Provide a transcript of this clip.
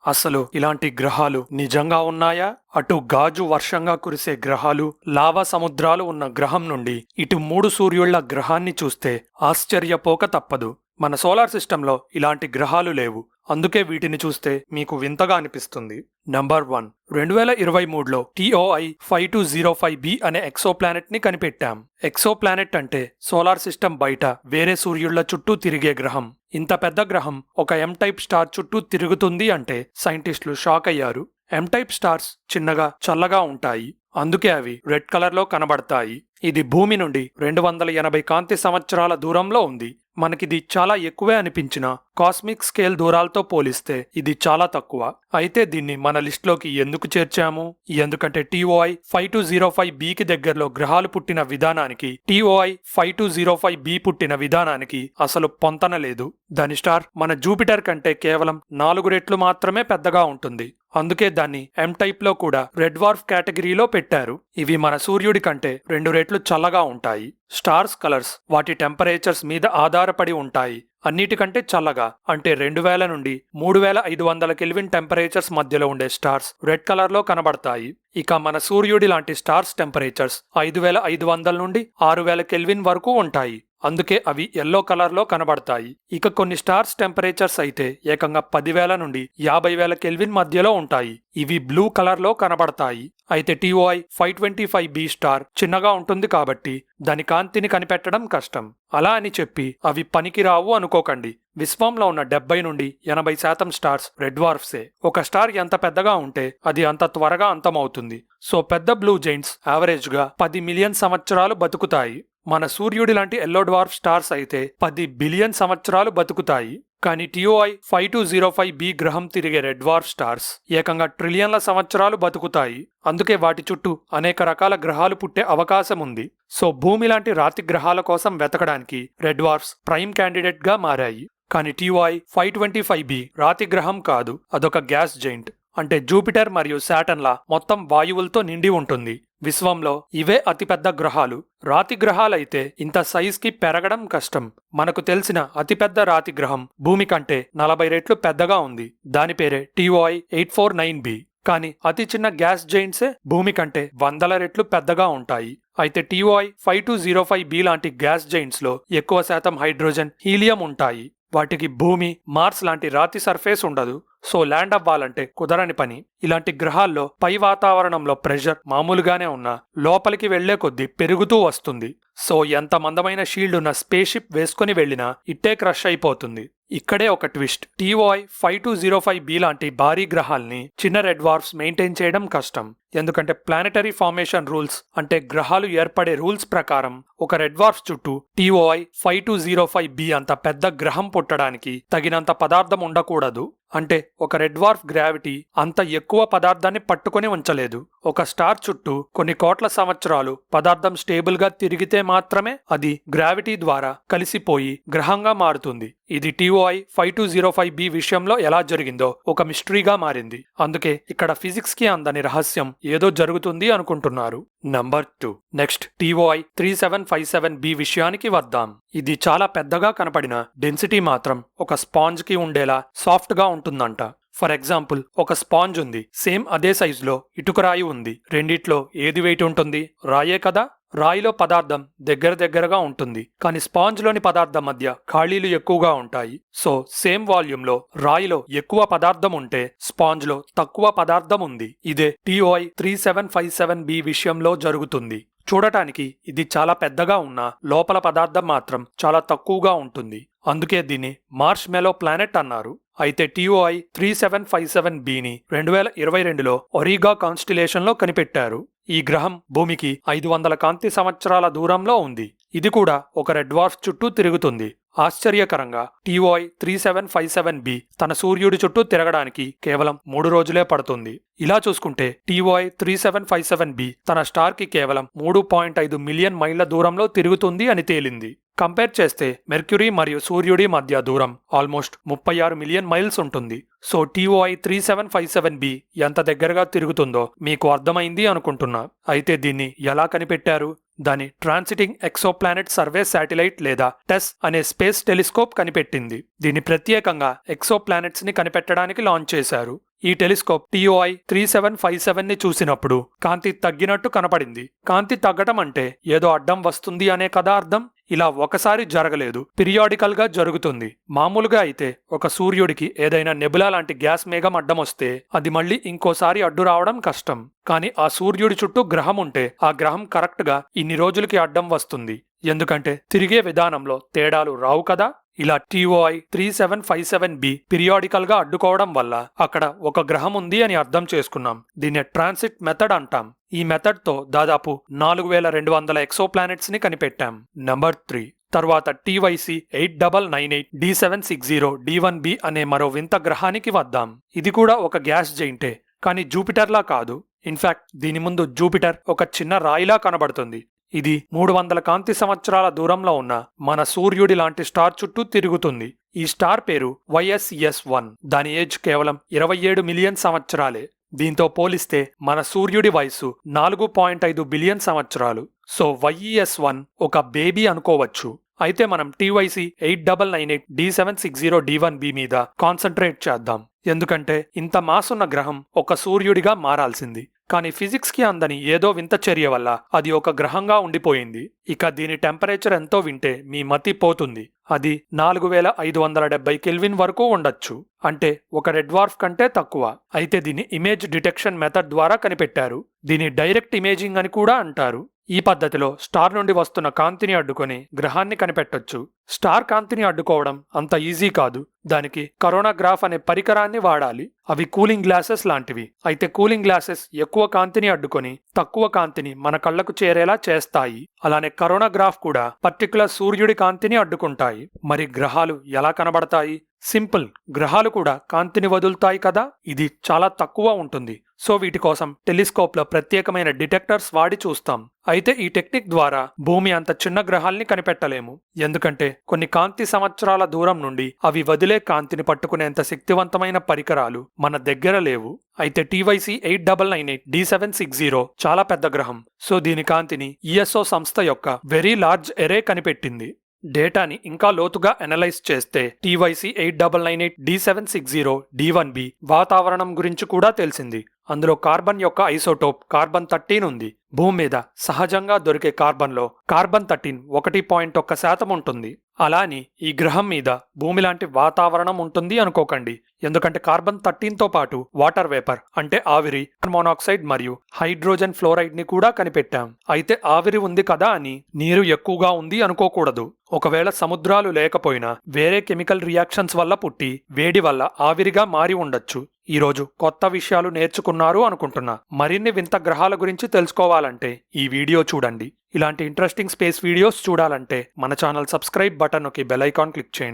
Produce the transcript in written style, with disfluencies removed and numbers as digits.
అసలు ఇలాంటి గ్రహాలు నిజంగా ఉన్నాయా? అటు గాజు వర్షంగా కురిసే గ్రహాలు, లావా సముద్రాలు ఉన్న గ్రహం నుండి ఇటు 3 సూర్యుళ్ల గ్రహాన్ని చూస్తే ఆశ్చర్యపోక తప్పదు. మన సోలార్ సిస్టంలో ఇలాంటి గ్రహాలు లేవు. అందుకే వీటిని చూస్తే మీకు వింతగా అనిపిస్తుంది. నంబర్ 1, 2023లో TOI 5205b అనే ఎక్సోప్లానెట్ ని కనిపెట్టాం. ఎక్సోప్లానెట్ అంటే సోలార్ సిస్టమ్ బయట వేరే సూర్యుళ్ల చుట్టూ తిరిగే గ్రహం. ఇంత పెద్ద గ్రహం ఒక M టైప్ స్టార్ చుట్టూ తిరుగుతుంది అంటే సైంటిస్టులు షాక్ అయ్యారు. M టైప్ స్టార్స్ చిన్నగా చల్లగా ఉంటాయి, అందుకే అవి రెడ్ కలర్లో కనబడతాయి. ఇది భూమి నుండి 280 కాంతి సంవత్సరాల దూరంలో ఉంది. మనకిది చాలా ఎక్కువే అనిపించినా కాస్మిక్ స్కేల్ దూరాలతో పోలిస్తే ఇది చాలా తక్కువ. అయితే దీన్ని మన లిస్టులోకి ఎందుకు చేర్చాము? ఎందుకంటే TOI 5205bకి దగ్గరలో గ్రహాలు పుట్టిన విధానానికి TOI 5205b పుట్టిన విధానానికి అసలు పొంతన లేదు. దాని స్టార్ మన జూపిటర్ కంటే కేవలం 4 రెట్లు మాత్రమే పెద్దగా ఉంటుంది. అందుకే దాన్ని M టైప్ లో కూడా రెడ్ డ్వార్ఫ్ కేటగిరీలో పెట్టారు. ఇవి మన సూర్యుడి కంటే 2 రెట్లు చల్లగా ఉంటాయి. స్టార్స్ కలర్స్ వాటి టెంపరేచర్స్ మీద ఆధారపడి ఉంటాయి. అన్నిటికంటే చల్లగా అంటే 2000 నుండి 3500 కెల్విన్ టెంపరేచర్స్ మధ్యలో ఉండే స్టార్స్ రెడ్ కలర్లో కనబడతాయి. ఇక మన సూర్యుడి లాంటి స్టార్స్ టెంపరేచర్స్ 5500 నుండి 6000 కెల్విన్ వరకు ఉంటాయి. అందుకే అవి ఎల్లో కలర్లో కనబడతాయి. ఇక కొన్ని స్టార్స్ టెంపరేచర్స్ అయితే ఏకంగా 10,000 నుండి 50,000 కెల్విన్ మధ్యలో ఉంటాయి. ఇవి బ్లూ కలర్లో కనబడతాయి. అయితే TOI 525b స్టార్ చిన్నగా ఉంటుంది కాబట్టి దాని కాంతిని కనిపెట్టడం కష్టం. అలా అని చెప్పి అవి పనికిరావు అనుకోకండి. విశ్వంలో ఉన్న 70 నుండి 80% స్టార్స్ రెడ్ డ్వార్ఫ్సే. ఒక స్టార్ ఎంత పెద్దగా ఉంటే అది అంత త్వరగా అంతమవుతుంది. సో పెద్ద బ్లూ జైంట్స్ యావరేజ్గా 10 మిలియన్ సంవత్సరాలు బతుకుతాయి. మన సూర్యుడి లాంటి ఎల్లో డ్వార్ఫ్ స్టార్స్ అయితే 10 బిలియన్ సంవత్సరాలు బతుకుతాయి. కానీ TOI 5205b గ్రహం తిరిగే రెడ్ డ్వార్ఫ్ స్టార్స్ ఏకంగా ట్రిలియన్ల సంవత్సరాలు బతుకుతాయి. అందుకే వాటి చుట్టూ అనేక రకాల గ్రహాలు పుట్టే అవకాశం ఉంది. సో భూమి లాంటి రాతి గ్రహాల కోసం వెతకడానికి రెడ్ డ్వార్ఫ్స్ ప్రైమ్ క్యాండిడేట్ గా మారాయి. కానీ TOI 525b రాతి గ్రహం కాదు, అదొక గ్యాస్ జైంట్. అంటే జూపిటర్ మరియు శాటర్న్ల మొత్తం వాయువులతో నిండి ఉంటుంది. విశ్వంలో ఇవే అతిపెద్ద గ్రహాలు. రాతి గ్రహాలైతే ఇంత సైజ్కి పెరగడం కష్టం. మనకు తెలిసిన అతిపెద్ద రాతి గ్రహం భూమి కంటే 40 రెట్లు పెద్దగా ఉంది. దాని పేరే TOI 849b. కానీ అతి చిన్న గ్యాస్ జైంట్సే భూమి కంటే 100 రెట్లు పెద్దగా ఉంటాయి. అయితే TOI 5205b లాంటి గ్యాస్ జైంట్స్ లో ఎక్కువ శాతం హైడ్రోజన్, హీలియం ఉంటాయి. వాటికి భూమి, మార్స్ లాంటి రాతి సర్ఫేస్ ఉండదు. సో ల్యాండ్ అవ్వాలంటే కుదరని పని. ఇలాంటి గ్రహాల్లో పై వాతావరణంలో ప్రెషర్ మామూలుగానే ఉన్నా లోపలికి వెళ్లే కొద్దీ పెరుగుతూ వస్తుంది. సో ఎంత మందమైన షీల్డ్ ఉన్న స్పేస్ షిప్ వేసుకుని వెళ్లినా ఇట్టే క్రష్ అయిపోతుంది. ఇక్కడే ఒక ట్విస్ట్. TOI 5205b లాంటి భారీ గ్రహాల్ని చిన్న రెడ్ డ్వార్ఫ్స్ మెయింటైన్ చేయడం కష్టం. ఎందుకంటే ప్లానెటరీ ఫార్మేషన్ రూల్స్ అంటే గ్రహాలు ఏర్పడే రూల్స్ ప్రకారం ఒక రెడ్ డ్వార్ఫ్ చుట్టూ TOI 5205b అంత పెద్ద గ్రహం పుట్టడానికి తగినంత పదార్థం ఉండకూడదు. అంటే ఒక రెడ్ డ్వార్ఫ్ గ్రావిటీ అంత ఎక్కువ పదార్థాన్ని పట్టుకొని ఉంచలేదు. ఒక స్టార్ చుట్టూ కొన్ని కోట్ల సంవత్సరాలు పదార్థం స్టేబుల్ గా తిరిగితే మాత్రమే అది గ్రావిటీ ద్వారా కలిసిపోయి గ్రహంగా మారుతుంది. ఇది TOI 5205b విషయంలో ఎలా జరిగిందో ఒక మిస్టరీగా మారింది. అందుకే ఇక్కడ ఫిజిక్స్ కి అందని రహస్యం ఏదో జరుగుతుంది అనుకుంటున్నారు. నంబర్ 2, నెక్స్ట్ TOI 3757b విషయానికి వద్దాం. ఇది చాలా పెద్దగా కనపడిన డెన్సిటీ మాత్రం ఒక స్పాంజ్ కి ఉండేలా సాఫ్ట్ గా ఉంటుందంట. ఫర్ ఎగ్జాంపుల్, ఒక స్పాంజ్ ఉంది, సేమ్ అదే సైజులో ఇటుక రాయి ఉంది. రెండిట్లో ఏది వెయిట్ ఉంటుంది? రాయే కదా. రాయిలో పదార్థం దగ్గరగా ఉంటుంది, కానీ స్పాంజ్లోని పదార్థం మధ్య ఖాళీలు ఎక్కువగా ఉంటాయి. సో సేమ్ వాల్యూమ్లో రాయిలో ఎక్కువ పదార్థం ఉంటే స్పాంజ్లో తక్కువ పదార్థం ఉంది. ఇదే TOI 3757b విషయంలో జరుగుతుంది. చూడటానికి ఇది చాలా పెద్దగా ఉన్నా లోపల పదార్థం మాత్రం చాలా తక్కువగా ఉంటుంది. అందుకే దీన్ని మార్ష్ మెలో ప్లానెట్ అన్నారు. అయితే TOI 3757bని 2022లో ఒరిగా కాన్స్టిలేషన్లో కనిపెట్టారు. ఈ గ్రహం భూమికి 500 కాంతి సంవత్సరాల దూరంలో ఉంది. ఇది కూడా ఒక రెడ్ డ్వార్ఫ్ చుట్టూ తిరుగుతుంది. ఆశ్చర్యకరంగా TOI 3757b తన సూర్యుడి చుట్టూ తిరగడానికి కేవలం 3 రోజులే పడుతుంది. ఇలా చూసుకుంటే TOI 3757b తన స్టార్ కి కేవలం 3.5 మిలియన్ మైళ్ల దూరంలో తిరుగుతుంది అని తేలింది. కంపేర్ చేస్తే మెర్క్యూరీ మరియు సూర్యుడి మధ్య దూరం ఆల్మోస్ట్ 36 మిలియన్ మైల్స్ ఉంటుంది. సో TOI 3757b ఎంత దగ్గరగా తిరుగుతుందో మీకు అర్థమైంది అనుకుంటున్నా. అయితే దీన్ని ఎలా కనిపెట్టారు? దాని ట్రాన్సిటింగ్ ఎక్సోప్లానెట్ సర్వే శాటిలైట్ లేదా టెస్ అనే స్పేస్ టెలిస్కోప్ కనిపెట్టింది. దీన్ని ప్రత్యేకంగా ఎక్సోప్లానెట్స్ ని కనిపెట్టడానికి లాంచ్ చేశారు. ఈ టెలిస్కోప్ TOI 3757ని చూసినప్పుడు కాంతి తగ్గినట్టు కనపడింది. కాంతి తగ్గటం అంటే ఏదో అడ్డం వస్తుంది అనే కదా అర్థం. ఇలా ఒకసారి జరగలేదు, పిరియాడికల్ గా జరుగుతుంది. మామూలుగా అయితే ఒక సూర్యుడికి ఏదైనా నెబులా లాంటి గ్యాస్ మేఘం అడ్డం వస్తే అది మళ్ళీ ఇంకోసారి అడ్డు రావడం కష్టం. కానీ ఆ సూర్యుడి చుట్టూ గ్రహం ఉంటే ఆ గ్రహం కరెక్ట్ గా ఇన్ని రోజులకి అడ్డం వస్తుంది. ఎందుకంటే తిరిగే విధానంలో తేడాలు రావు కదా. ఇలా TOI 3757b పిరియాడికల్ గా అడ్డుకోవడం వల్ల అక్కడ ఒక గ్రహం ఉంది అని అర్థం చేసుకున్నాం. దీన్ని ట్రాన్సిట్ మెథడ్ అంటాం. ఈ మెథడ్ తో దాదాపు 4200 ఎక్సోప్లానెట్స్ ని కనిపెట్టాం. నంబర్ 3 తర్వాత TYC 8998 D760 D1b అనే మరో వింత గ్రహానికి వద్దాం. ఇది కూడా ఒక గ్యాస్ జెయింటే, కానీ జూపిటర్లా కాదు. ఇన్ఫాక్ట్ దీని ముందు జూపిటర్ ఒక చిన్న రాయిలా కనబడుతుంది. ఇది 300 కాంతి సంవత్సరాల దూరంలో ఉన్న మన సూర్యుడి లాంటి స్టార్ చుట్టూ తిరుగుతుంది. ఈ స్టార్ పేరు YSES1. దాని ఏజ్ కేవలం 27 మిలియన్ సంవత్సరాలే. దీంతో పోలిస్తే మన సూర్యుడి వయసు 4.5 బిలియన్ సంవత్సరాలు. సో YES1 ఒక బేబీ అనుకోవచ్చు. అయితే మనం TYC 8998 D760 D1b మీద కాన్సంట్రేట్ చేద్దాం. ఎందుకంటే ఇంత మాస్ ఉన్న గ్రహం ఒక సూర్యుడిగా మారాల్సింది. కానీ ఫిజిక్స్ కి అందని ఏదో వింత చర్య వల్ల అది ఒక గ్రహంగా ఉండిపోయింది. ఇక దీని టెంపరేచర్ ఎంతో వింటే మీ మతి పోతుంది. అది 4570 కెల్విన్ వరకు ఉండొచ్చు. అంటే ఒక రెడ్ డ్వార్ఫ్ కంటే తక్కువ. అయితే దీన్ని ఇమేజ్ డిటెక్షన్ మెథడ్ ద్వారా కనిపెట్టారు. దీన్ని డైరెక్ట్ ఇమేజింగ్ అని కూడా అంటారు. ఈ పద్ధతిలో స్టార్ నుండి వస్తున్న కాంతిని అడ్డుకొని గ్రహాన్ని కనిపెట్టొచ్చు. స్టార్ కాంతిని అడ్డుకోవడం అంత ఈజీ కాదు. దానికి కరోనాగ్రాఫ్ అనే పరికరాన్ని వాడాలి. అవి కూలింగ్ గ్లాసెస్ లాంటివి. అయితే కూలింగ్ గ్లాసెస్ ఎక్కువ కాంతిని అడ్డుకొని తక్కువ కాంతిని మన కళ్లకు చేరేలా చేస్తాయి. అలానే కరోనాగ్రాఫ్ కూడా పర్టికులర్ సూర్యుడి కాంతిని అడ్డుకుంటాయి. మరి గ్రహాలు ఎలా కనబడతాయి? సింపుల్, గ్రహాలు కూడా కాంతిని వదులుతాయి కదా. ఇది చాలా తక్కువ ఉంటుంది. సో వీటి కోసం టెలిస్కోప్లో ప్రత్యేకమైన డిటెక్టర్స్ వాడి చూస్తాం. అయితే ఈ టెక్నిక్ ద్వారా భూమి అంత చిన్న గ్రహాల్ని కనిపెట్టలేము. ఎందుకంటే కొన్ని కాంతి సంవత్సరాల దూరం నుండి అవి వదిలే కాంతిని పట్టుకునేంత శక్తివంతమైన పరికరాలు మన దగ్గర లేవు. అయితే TYC 8998 D760 చాలా పెద్ద గ్రహం. సో దీని కాంతిని ESO సంస్థ యొక్క వెరీ లార్జ్ ఎరే కనిపెట్టింది. డేటాని ఇంకా లోతుగా అనలైజ్ చేస్తే TYC 8998 D760 D1b వాతావరణం గురించి కూడా తెలిసింది. అందులో కార్బన్ యొక్క ఐసోటోప్ కార్బన్ 13 ఉంది. భూమి మీద సహజంగా దొరికే కార్బన్లో కార్బన్ 13 1.1% ఉంటుంది. అలాని ఈ గ్రహం మీద భూమి లాంటి వాతావరణం ఉంటుంది అనుకోకండి. ఎందుకంటే కార్బన్ 13తో పాటు వాటర్ వేపర్ అంటే ఆవిరి, మోనాక్సైడ్ మరియు హైడ్రోజన్ ఫ్లోరైడ్ ని కూడా కనిపెట్టాం. అయితే ఆవిరి ఉంది కదా అని నీరు ఎక్కువగా ఉంది అనుకోకూడదు. ఒకవేళ సముద్రాలు లేకపోయినా వేరే కెమికల్ రియాక్షన్స్ వల్ల పుట్టి వేడి వల్ల ఆవిరిగా మారి ఉండొచ్చు. ఈరోజు కొత్త విషయాలు నేర్చుకున్నారు అనుకుంటున్నా. మరిన్ని వింత గ్రహాల గురించి తెలుసుకోవాలంటే ఈ వీడియో చూడండి. ఇలాంటి ఇంట్రెస్టింగ్ స్పేస్ వీడియోస్ చూడాలంటే మన ఛానల్ సబ్స్క్రైబ్ బటన్ నొక్కి బెల్ ఐకాన్ క్లిక్ చేయండి.